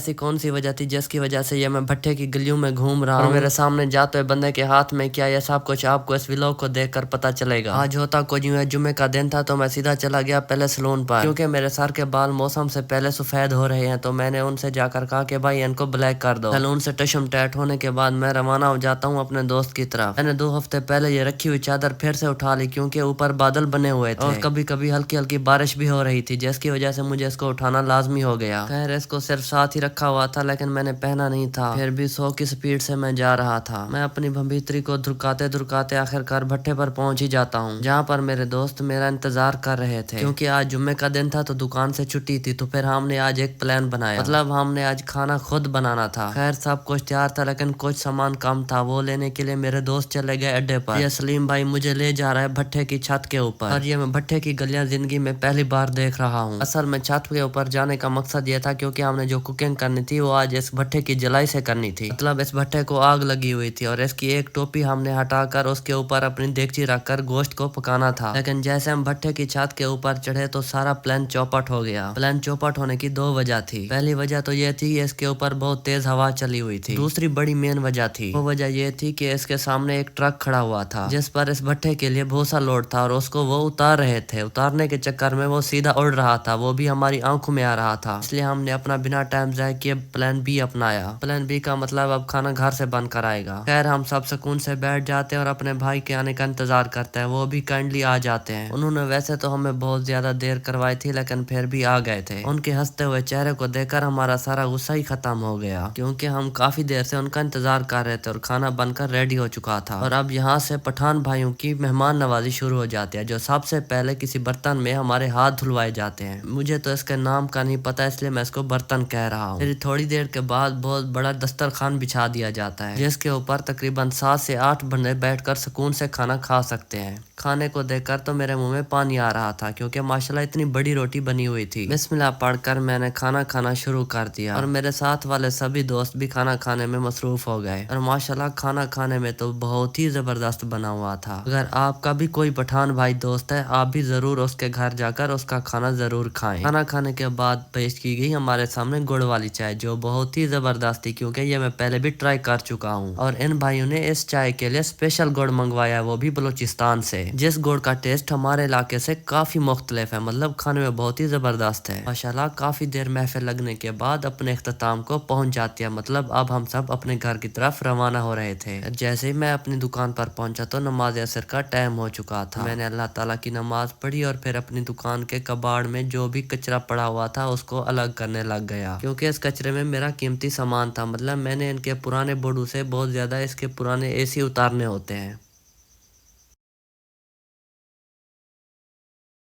ऐसी कौन सी वजह थी जिसकी वजह से ये मैं भट्टे की गलियों में घूम रहा हूँ और मेरे सामने जाते हुए बंदे के हाथ में क्या, ये सब कुछ आपको इस व्लॉग को देखकर पता चलेगा। आज होता कुछ यूं है, जुम्मे का दिन था तो मैं सीधा चला गया पहले सलून पर, क्योंकि मेरे सर के बाल मौसम से पहले सफेद हो रहे हैं। तो मैंने उनसे जाकर कहा कि भाई इनको ब्लैक कर दो। सलून से टशम टैट होने के बाद मैं रवाना हो जाता हूँ अपने दोस्त की तरफ। मैंने 2 हफ्ते पहले ये रखी हुई चादर फिर से उठा ली, क्योंकि ऊपर बादल बने हुए थे और कभी कभी हल्की हल्की बारिश भी हो रही थी, जिसकी वजह से मुझे इसको उठाना लाजमी हो गया। खैर इसको सिर्फ साथ ही रखा हुआ था, लेकिन मैंने पहना नहीं था। फिर भी 100 की स्पीड से मैं जा रहा था। मैं अपनी भंभीतरी को धुरकाते धुरकाते आखिरकार भट्टे पर पहुंच ही जाता हूं, जहां पर मेरे दोस्त मेरा इंतजार कर रहे थे। क्योंकि आज जुम्मे का दिन था तो दुकान से छुट्टी थी, तो फिर हमने आज एक प्लान बनाया, मतलब हमने आज खाना खुद बनाना था। खैर सब कुछ तैयार था, लेकिन कुछ सामान कम था। वो लेने के लिए मेरे दोस्त चले गए अड्डे पर। ये सलीम भाई मुझे ले जा रहा है भट्टे की छत के ऊपर, और ये मैं भट्टे की गलियां जिंदगी में पहली बार देख रहा हूँ। असल में छत के ऊपर जाने का मकसद ये था क्योंकि हमने जो कुकिंग करनी थी वो आज इस भट्टे की जलाई से करनी थी। मतलब इस भट्टे को आग लगी हुई थी और इसकी एक टोपी हमने हटाकर उसके ऊपर अपनी देगची रखकर गोश्त को पकाना था। लेकिन जैसे हम भट्टे की छत के ऊपर चढ़े तो सारा प्लान चौपट हो गया। प्लान चौपट होने की 2 वजह थी। पहली वजह तो ये थी इसके ऊपर बहुत तेज हवा चली हुई थी। दूसरी बड़ी मेन वजह थी, वो वजह ये थी कि इसके सामने एक ट्रक खड़ा हुआ था जिस पर इस भट्टे के लिए भूसा लोड था, और उसको वो उतार रहे थे। उतारने के चक्कर में वो सीधा उड़ रहा था, वो भी हमारी आंखों में आ रहा था। इसलिए हमने अपना बिना टाइम जाए किए प्लान बी अपनाया। प्लान बी का मतलब अब खाना घर से बन कर आएगा। खैर हम सब सुकून से बैठ जाते हैं और अपने भाई के आने का इंतजार करते हैं। वो भी काइंडली आ जाते हैं। उन्होंने वैसे तो हमें बहुत ज्यादा देर करवाई थी, लेकिन फिर भी आ गए थे। उनके हंसते हुए चेहरे को देखकर हमारा सारा गुस्सा ही खत्म हो गया, क्योंकि हम काफी देर से उनका इंतजार कर रहे थे और खाना बनकर रेडी हो चुका था। और अब यहाँ से पठान भाइयों की मेहमान नवाजी शुरू हो जाती है, जो सबसे पहले किसी बर्तन में हमारे हाथ धुलवाए जाते हैं। मुझे तो इसके नाम का नहीं पता, इसलिए मैं इसको बर्तन कह रहा हूँ। फिर थोड़ी देर के बाद बहुत बड़ा दस्तरखान बिछा दिया जाता है, जिसके ऊपर तकरीबन 7 से 8 बंदे बैठकर सुकून से खाना खा सकते हैं। खाने को देखकर तो मेरे मुंह में पानी आ रहा था, क्योंकि माशाल्लाह इतनी बड़ी रोटी बनी हुई थी। बिस्मिल्लाह पढ़कर मैंने खाना खाना शुरू कर दिया, और मेरे साथ वाले सभी दोस्त भी खाना खाने में मसरूफ हो गए। और माशाल्लाह खाना खाने में तो बहुत ही जबरदस्त बना हुआ था। अगर आपका भी कोई पठान भाई दोस्त है, आप भी जरूर उसके घर जाकर उसका खाना जरूर खाएं। खाना खाने के बाद पेश की गई हमारे सामने गुड़ वाली चाय, जो बहुत ही जबरदस्त थी, क्योंकि ये मैं पहले भी ट्राई कर चुका हूँ। और इन भाइयों ने इस चाय के लिए स्पेशल गुड़ मंगवाया, वो भी बलूचिस्तान से, जिस गुड़ का टेस्ट हमारे इलाके से काफी मुख्तलिफ है। मतलब खाने में बहुत ही जबरदस्त है। माशाल्लाह काफी देर महफिल लगने के बाद अपने इख्तिताम को पहुंच जाती है। मतलब अब हम सब अपने घर की तरफ रवाना हो रहे थे। जैसे ही मैं अपनी दुकान पर पहुंचा तो नमाज असर का टाइम हो चुका था। मैंने अल्लाह ताला की नमाज पढ़ी और फिर अपनी दुकान के कबाड़ में जो भी कचरा पड़ा हुआ था उसको अलग करने लग गया, क्योंकि इस कचरे में मेरा कीमती सामान था। मतलब मैंने इनके पुराने बोर्डों से बहुत ज्यादा इसके पुराने एसी उतारने होते हैं।